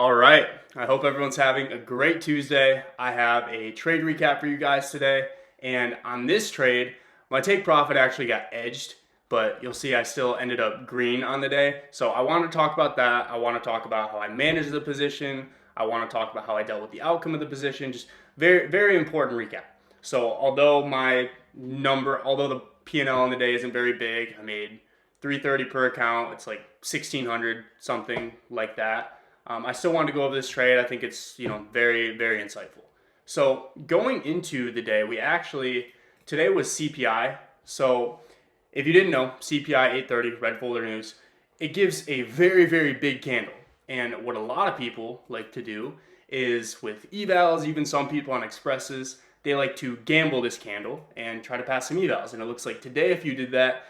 All right. I hope everyone's having a great Tuesday. I have a trade recap for you guys today. And on this trade, my take profit actually got edged, but you'll see I still ended up green on the day. So I want to talk about that. I want to talk about how I managed the position. I want to talk about how I dealt with the outcome of the position. Just very, very important recap. So although the P&L on the day isn't very big, I made 330 per account. It's like 1600 something like that. I still wanted to go over this trade. I think it's very, very insightful. So going into the day, today was CPI. So if you didn't know, CPI 830, Red Folder News, it gives a very, very big candle. And what a lot of people like to do is with evals, even some people on expresses, they like to gamble this candle and try to pass some evals. And it looks like today, if you did that,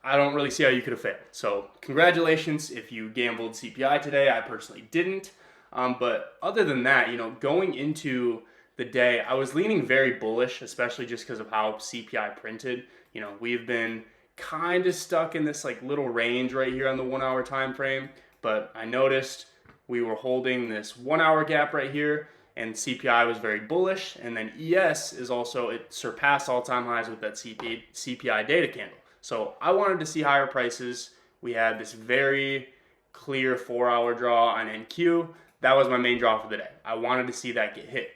I don't really see how you could have failed. So congratulations if you gambled CPI today. I personally didn't. But other than that, going into the day, I was leaning very bullish, especially just because of how CPI printed. We've been kind of stuck in this like little range right here on the 1 hour time frame. But I noticed we were holding this 1 hour gap right here, and CPI was very bullish. And then ES it surpassed all-time highs with that CPI data candle. So I wanted to see higher prices. We had this very clear 4 hour draw on NQ. That was my main draw for the day. I wanted to see that get hit.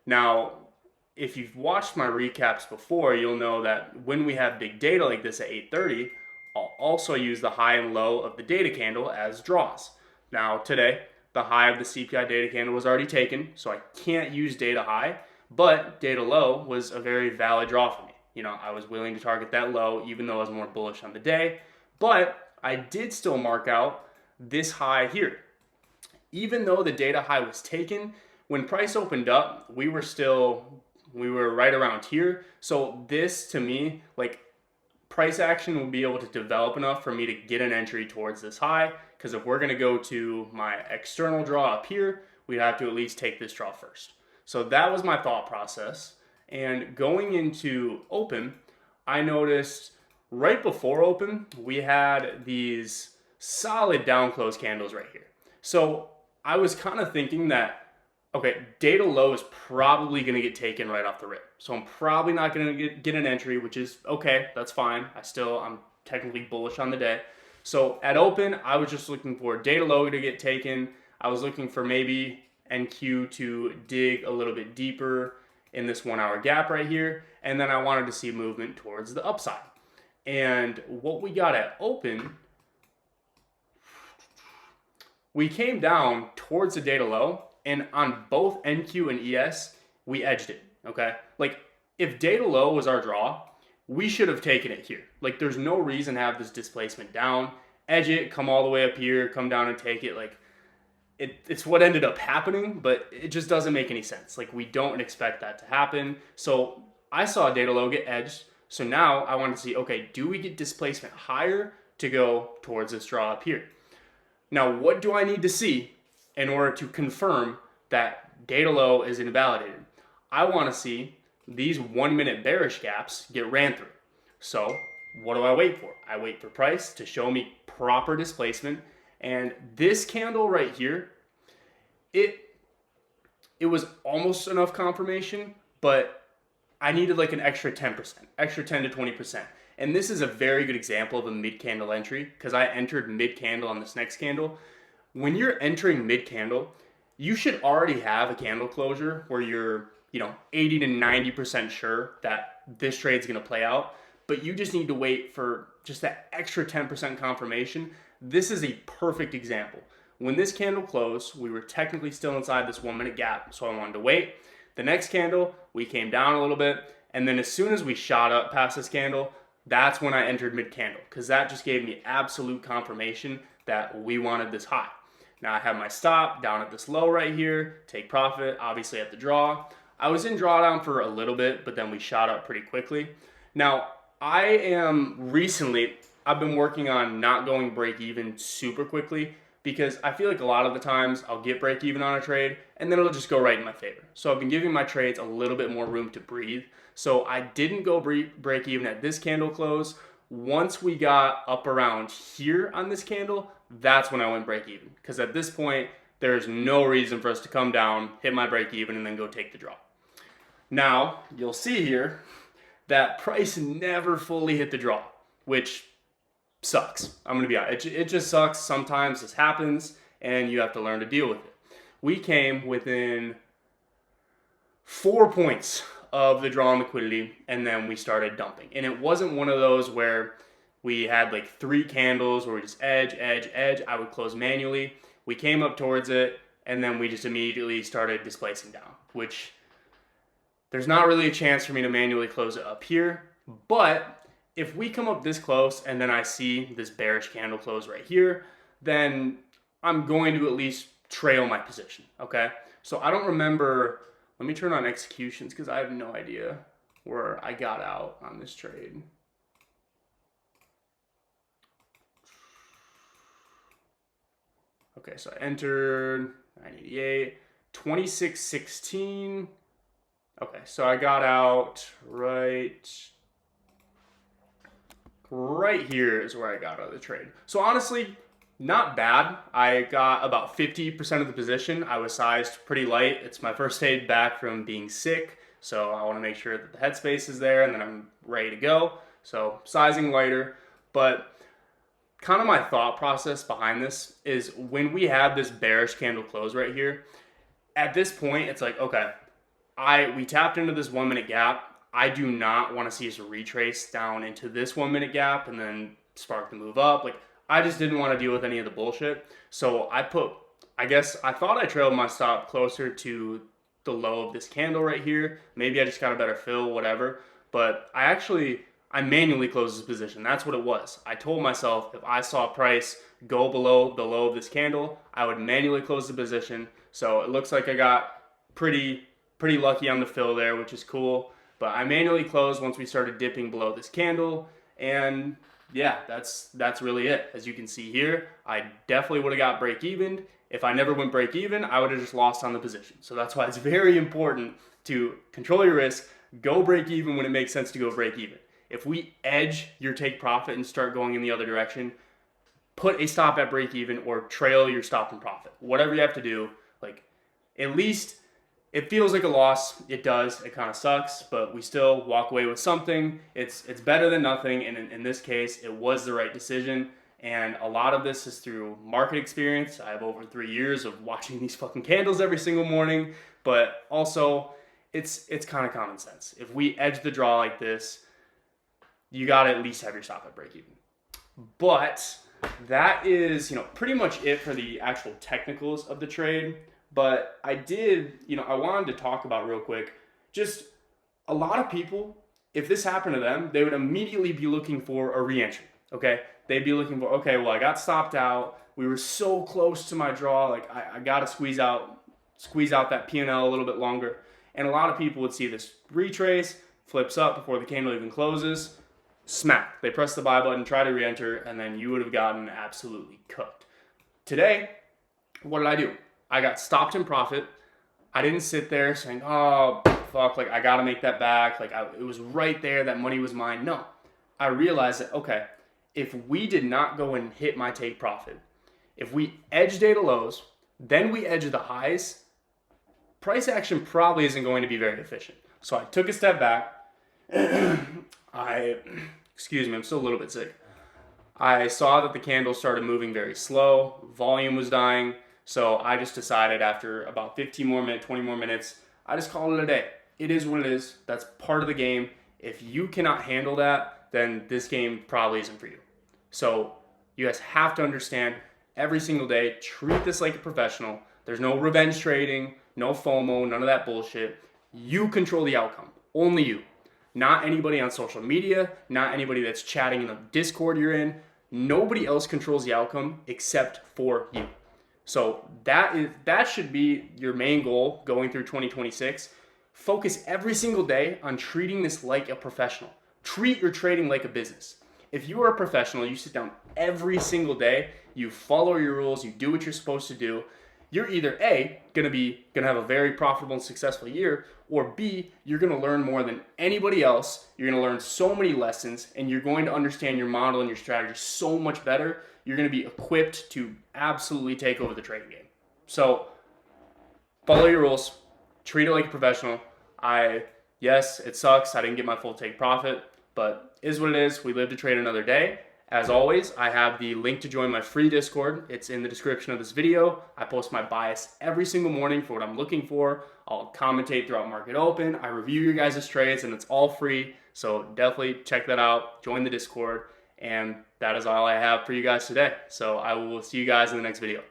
Now, if you've watched my recaps before, you'll know that when we have big data like this at 8:30, I'll also use the high and low of the data candle as draws. Now today, the high of the CPI data candle was already taken, so I can't use data high, but data low was a very valid draw for me. I was willing to target that low, even though I was more bullish on the day. But I did still mark out this high here. Even though the data high was taken, when price opened up, we were right around here. So this, to me, like price action will be able to develop enough for me to get an entry towards this high. Because if we're going to go to my external draw up here, we'd have to at least take this draw first. So that was my thought process. And going into open, I noticed right before open, we had these solid down close candles right here. So I was kind of thinking that, okay, data low is probably going to get taken right off the rip. So I'm probably not going to get an entry, which is okay. That's fine. I'm technically bullish on the day. So at open, I was just looking for data low to get taken. I was looking for maybe NQ to dig a little bit deeper in this 1 hour gap right here. And then I wanted to see movement towards the upside. And what we got at open, we came down towards the data low, and on both NQ and ES, we edged it, okay? Like, if data low was our draw, we should have taken it here. Like, there's no reason to have this displacement down, edge it, come all the way up here, come down and take it. Like, it's what ended up happening, but it just doesn't make any sense. Like, we don't expect that to happen. So I saw data low get edged. So now I want to see, okay, do we get displacement higher to go towards this draw up here? Now, what do I need to see in order to confirm that data low is invalidated? I want to see these 1 minute bearish gaps get ran through. So what do I wait for? I wait for price to show me proper displacement. And this candle right here, it was almost enough confirmation, but I needed like an extra 10%, extra 10 to 20%. And this is a very good example of a mid-candle entry because I entered mid-candle on this next candle. When you're entering mid-candle, you should already have a candle closure where you're 80 to 90% sure that this trade's going to play out, but you just need to wait for just that extra 10% confirmation. This is a perfect example. When this candle closed, we were technically still inside this 1 minute gap, so I wanted to wait. The next candle, we came down a little bit, and then as soon as we shot up past this candle, that's when I entered mid-candle, because that just gave me absolute confirmation that we wanted this high. Now I have my stop down at this low right here, take profit, obviously at the draw. I was in drawdown for a little bit, but then we shot up pretty quickly. Now, I've been working on not going break even super quickly because I feel like a lot of the times I'll get break even on a trade and then it'll just go right in my favor. So I've been giving my trades a little bit more room to breathe. So I didn't go break even at this candle close. Once we got up around here on this candle, that's when I went break even. Because at this point, there's no reason for us to come down, hit my break even, and then go take the draw. Now, you'll see here that price never fully hit the draw, which sucks. I'm going to be honest. It just sucks. Sometimes this happens, and you have to learn to deal with it. We came within 4 points of the draw on liquidity, and then we started dumping. And it wasn't one of those where we had like 3 candles where we just edge. I would close manually. We came up towards it, and then we just immediately started displacing down, which there's not really a chance for me to manually close it up here. But if we come up this close and then I see this bearish candle close right here, then I'm going to at least trail my position, okay? So I don't remember, let me turn on executions because I have no idea where I got out on this trade. Okay, so I entered 988, 2616. Okay, so I got out right here is where I got out of the trade. So honestly, not bad. I got about 50% of the position. I was sized pretty light. It's my first day back from being sick, so I want to make sure that the headspace is there and then I'm ready to go. So sizing lighter, but kind of my thought process behind this is when we have this bearish candle close right here, at this point, it's like, okay, we tapped into this 1 minute gap. I do not want to see us retrace down into this 1 minute gap and then spark the move up. Like, I just didn't want to deal with any of the bullshit. So I thought I trailed my stop closer to the low of this candle right here. Maybe I just got a better fill, whatever. But I manually closed this position. That's what it was. I told myself if I saw price go below the low of this candle, I would manually close the position. So it looks like I got pretty lucky on the fill there, which is cool. But I manually closed once we started dipping below this candle. And yeah, that's really it. As you can see here, I definitely would have got break even. If I never went break even, I would have just lost on the position. So that's why it's very important to control your risk, go break even when it makes sense to go break even. If we edge your take profit and start going in the other direction, put a stop at break even or trail your stop and profit. Whatever you have to do, like, at least it feels like a loss. It does. It kind of sucks, but we still walk away with something. It's better than nothing, and in this case, it was the right decision. And a lot of this is through market experience. I have over 3 years of watching these fucking candles every single morning, but also it's kind of common sense. If we edge the draw like this, you got to at least have your stop at break even. But that is, pretty much it for the actual technicals of the trade. But I wanted to talk about real quick, just a lot of people, if this happened to them, they would immediately be looking for a re-entry, okay? They'd be looking for, okay, well, I got stopped out. We were so close to my draw. Like, I got to squeeze out that P&L a little bit longer. And a lot of people would see this retrace, flips up before the candle even closes, smack. They press the buy button, try to re-enter, and then you would have gotten absolutely cooked. Today, what did I do? I got stopped in profit. I didn't sit there saying, oh, fuck, like, I got to make that back. Like, it was right there. That money was mine. No. I realized that, okay, if we did not go and hit my take profit, if we edge data lows, then we edge the highs, price action probably isn't going to be very efficient. So I took a step back. Excuse me, I'm still a little bit sick. I saw that the candle started moving very slow. Volume was dying. So I just decided after about 20 more minutes, I just called it a day. It is what it is. That's part of the game. If you cannot handle that, then this game probably isn't for you. So you guys have to understand every single day, treat this like a professional. There's no revenge trading, no FOMO, none of that bullshit. You control the outcome. Only you. Not anybody on social media, not anybody that's chatting in the Discord you're in. Nobody else controls the outcome except for you. So that should be your main goal going through 2026. Focus every single day on treating this like a professional. Treat your trading like a business. If you are a professional, you sit down every single day, you follow your rules, you do what you're supposed to do, you're either A, gonna have a very profitable and successful year, or B, you're gonna learn more than anybody else. You're gonna learn so many lessons, and you're going to understand your model and your strategy so much better. You're gonna be equipped to absolutely take over the trading game. So follow your rules, treat it like a professional. Yes, it sucks. I didn't get my full take profit, but is what it is. We live to trade another day. As always, I have the link to join my free Discord. It's in the description of this video. I post my bias every single morning for what I'm looking for. I'll commentate throughout market open. I review your guys' trades, and it's all free. So definitely check that out. Join the Discord. And that is all I have for you guys today. So I will see you guys in the next video.